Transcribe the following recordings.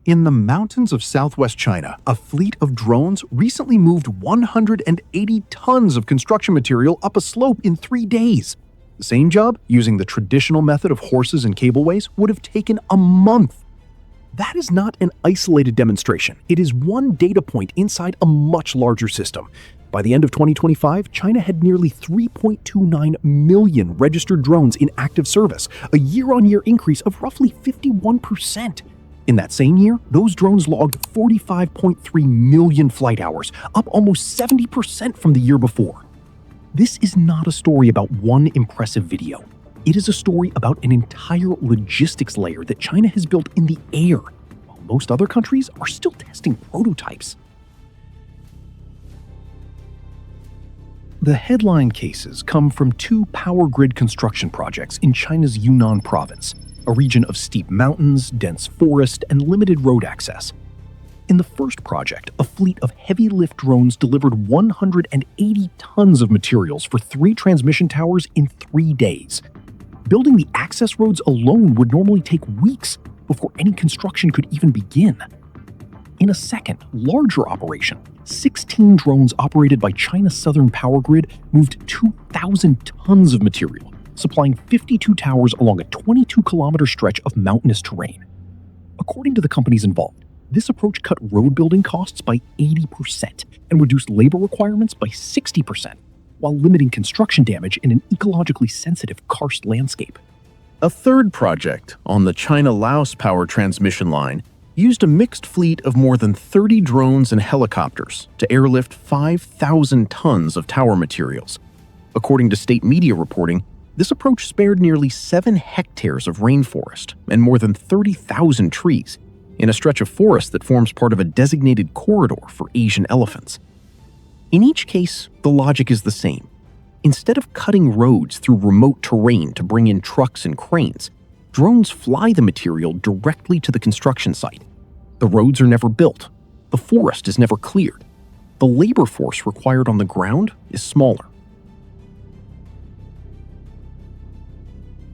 In the mountains of southwest China, a fleet of drones recently moved 180 tons of construction material up a slope in 3 days. The same job, using the traditional method of horses and cableways, would have taken a month. That is not an isolated demonstration. It is one data point inside a much larger system. By the end of 2025, China had nearly 3.29 million registered drones in active service, a year-on-year increase of roughly 51%. In that same year, those drones logged 45.3 million flight hours, up almost 70% from the year before. This is not a story about one impressive video. It is a story about an entire logistics layer that China has built in the air, while most other countries are still testing prototypes. The headline cases come from 2 power grid construction projects in China's Yunnan province, a region of steep mountains, dense forest, and limited road access. In the first project, a fleet of heavy-lift drones delivered 180 tons of materials for 3 transmission towers in 3 days. Building the access roads alone would normally take weeks before any construction could even begin. In a second, larger operation, 16 drones operated by China's Southern Power Grid moved 2,000 tons of material, supplying 52 towers along a 22-kilometer stretch of mountainous terrain. According to the companies involved, this approach cut road building costs by 80% and reduced labor requirements by 60%, while limiting construction damage in an ecologically sensitive karst landscape. A third project on the China-Laos power transmission line used a mixed fleet of more than 30 drones and helicopters to airlift 5,000 tons of tower materials. According to state media reporting, this approach spared nearly 7 hectares of rainforest and more than 30,000 trees in a stretch of forest that forms part of a designated corridor for Asian elephants. In each case, the logic is the same. Instead of cutting roads through remote terrain to bring in trucks and cranes, drones fly the material directly to the construction site. The roads are never built. The forest is never cleared. The labor force required on the ground is smaller.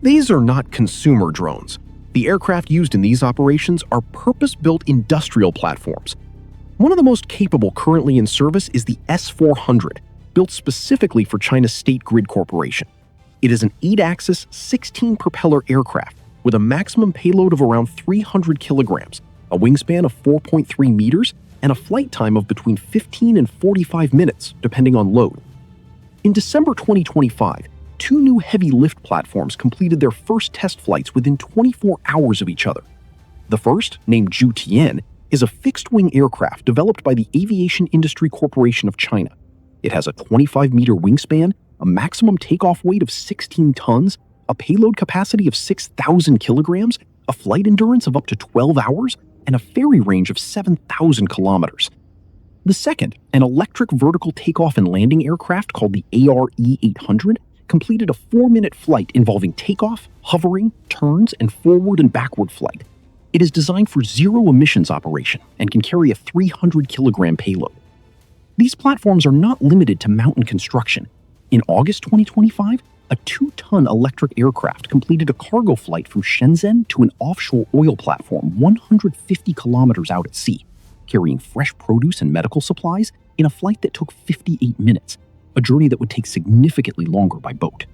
These are not consumer drones. The aircraft used in these operations are purpose-built industrial platforms. One of the most capable currently in service is the S-400, built specifically for China's State Grid Corporation. It is an 8-axis, 16-propeller aircraft with a maximum payload of around 300 kilograms, a wingspan of 4.3 meters, and a flight time of between 15 and 45 minutes, depending on load. In December 2025, 2 new heavy lift platforms completed their first test flights within 24 hours of each other. The first, named Zhu, is a fixed-wing aircraft developed by the Aviation Industry Corporation of China. It has a 25-meter wingspan, a maximum takeoff weight of 16 tons, a payload capacity of 6,000 kilograms, a flight endurance of up to 12 hours, and a ferry range of 7,000 kilometers. The second, an electric vertical takeoff and landing aircraft called the ARE-800, completed a 4-minute flight involving takeoff, hovering, turns, and forward and backward flight. It is designed for zero-emissions operation and can carry a 300-kilogram payload. These platforms are not limited to mountain construction. In August 2025, a 2-ton electric aircraft completed a cargo flight from Shenzhen to an offshore oil platform 150 kilometers out at sea, carrying fresh produce and medical supplies in a flight that took 58 minutes, a journey that would take significantly longer by boat.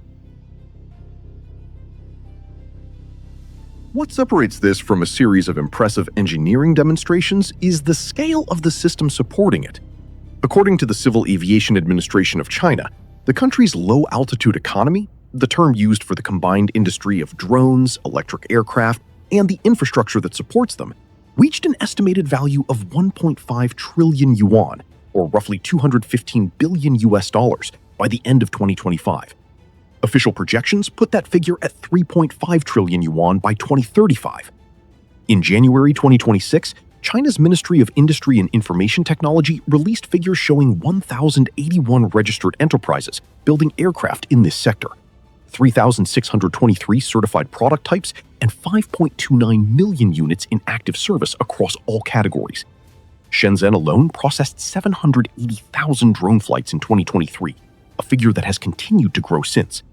What separates this from a series of impressive engineering demonstrations is the scale of the system supporting it. According to the Civil Aviation Administration of China, the country's low-altitude economy, the term used for the combined industry of drones, electric aircraft, and the infrastructure that supports them, reached an estimated value of 1.5 trillion yuan, or roughly $215 billion by the end of 2025. Official projections put that figure at 3.5 trillion yuan by 2035. In January 2026, China's Ministry of Industry and Information Technology released figures showing 1,081 registered enterprises building aircraft in this sector, 3,623 certified product types, and 5.29 million units in active service across all categories. Shenzhen alone processed 780,000 drone flights in 2023, a figure that has continued to grow since.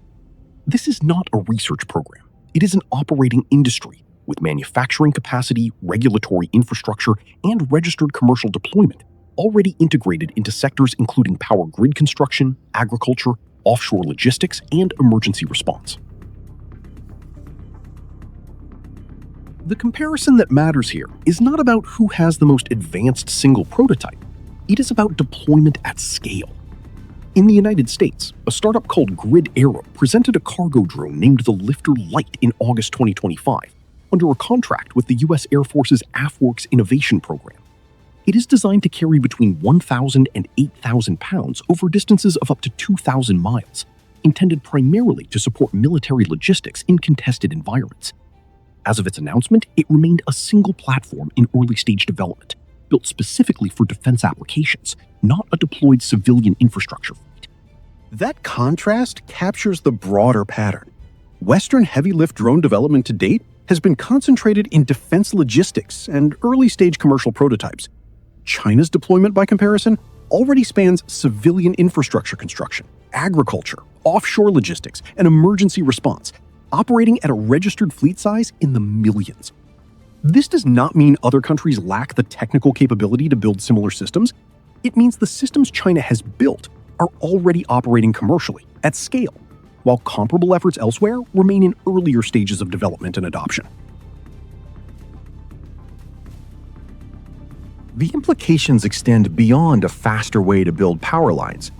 This is not a research program. It is an operating industry, with manufacturing capacity, regulatory infrastructure, and registered commercial deployment already integrated into sectors including power grid construction, agriculture, offshore logistics, and emergency response. The comparison that matters here is not about who has the most advanced single prototype. It is about deployment at scale. In the United States, a startup called Grid Aero presented a cargo drone named the Lifter Light in August 2025 under a contract with the U.S. Air Force's AFWERX Innovation Program. It is designed to carry between 1,000 and 8,000 pounds over distances of up to 2,000 miles, intended primarily to support military logistics in contested environments. As of its announcement, it remained a single platform in early-stage development, built specifically for defense applications, not a deployed civilian infrastructure fleet. That contrast captures the broader pattern. Western heavy-lift drone development to date has been concentrated in defense logistics and early-stage commercial prototypes. China's deployment, by comparison, already spans civilian infrastructure construction, agriculture, offshore logistics, and emergency response, operating at a registered fleet size in the millions. This does not mean other countries lack the technical capability to build similar systems. It means the systems China has built are already operating commercially, at scale, while comparable efforts elsewhere remain in earlier stages of development and adoption. The implications extend beyond a faster way to build power lines.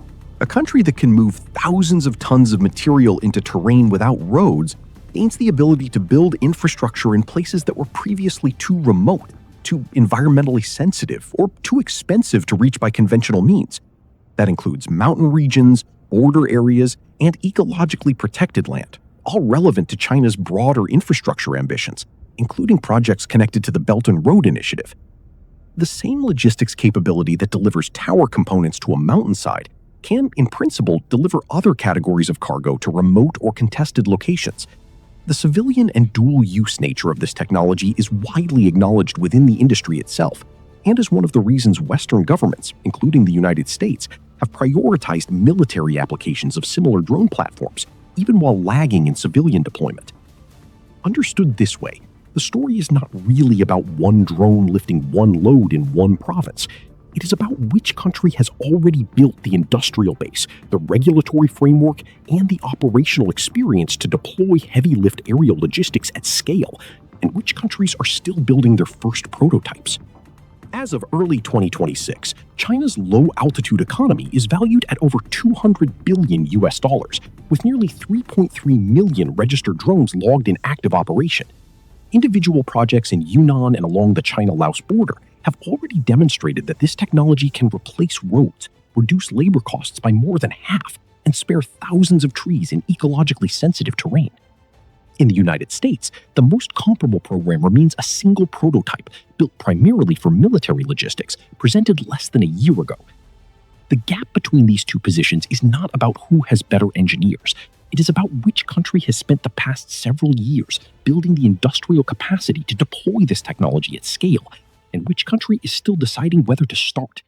A country that can move thousands of tons of material into terrain without roads gains the ability to build infrastructure in places that were previously too remote, too environmentally sensitive, or too expensive to reach by conventional means. That includes mountain regions, border areas, and ecologically protected land, all relevant to China's broader infrastructure ambitions, including projects connected to the Belt and Road Initiative. The same logistics capability that delivers tower components to a mountainside can, in principle, deliver other categories of cargo to remote or contested locations. The civilian and dual-use nature of this technology is widely acknowledged within the industry itself, and is one of the reasons Western governments, including the United States, have prioritized military applications of similar drone platforms, even while lagging in civilian deployment. Understood this way, the story is not really about one drone lifting one load in one province. It is about which country has already built the industrial base, the regulatory framework, and the operational experience to deploy heavy-lift aerial logistics at scale, and which countries are still building their first prototypes. As of early 2026, China's low-altitude economy is valued at over $200 billion, with nearly 3.3 million registered drones logged in active operation. Individual projects in Yunnan and along the China-Laos border have already demonstrated that this technology can replace roads, reduce labor costs by more than half, and spare thousands of trees in ecologically sensitive terrain. In the United States, the most comparable program remains a single prototype built primarily for military logistics, presented less than a year ago. The gap between these two positions is not about who has better engineers. It is about which country has spent the past several years building the industrial capacity to deploy this technology at scale, and which country is still deciding whether to start.